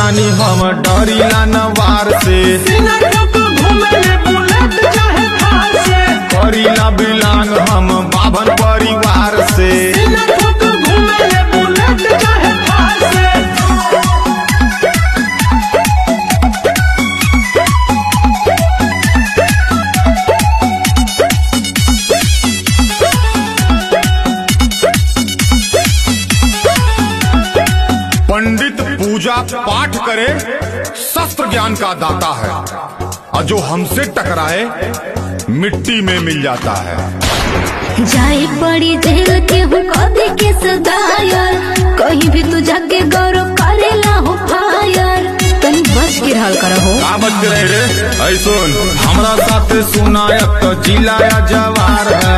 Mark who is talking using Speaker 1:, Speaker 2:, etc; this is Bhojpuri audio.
Speaker 1: रानी हम डरीला नवार से, करीला बिलांग हम बाभन परिवार से। पंडित पूजा पाठ करे, शस्त्र ज्ञान का दाता है, और जो हमसे टकराए मिट्टी में मिल जाता है।
Speaker 2: जाए पड़ी जेल के हो कभी के सदायर, कहीं भी तू जाके गौरव करेला हो फायर। तनी बच के रहल करहो।
Speaker 1: का बच के रहे रे? ऐ सुन हमरा साथे सुनायक तो जिला या जवार है।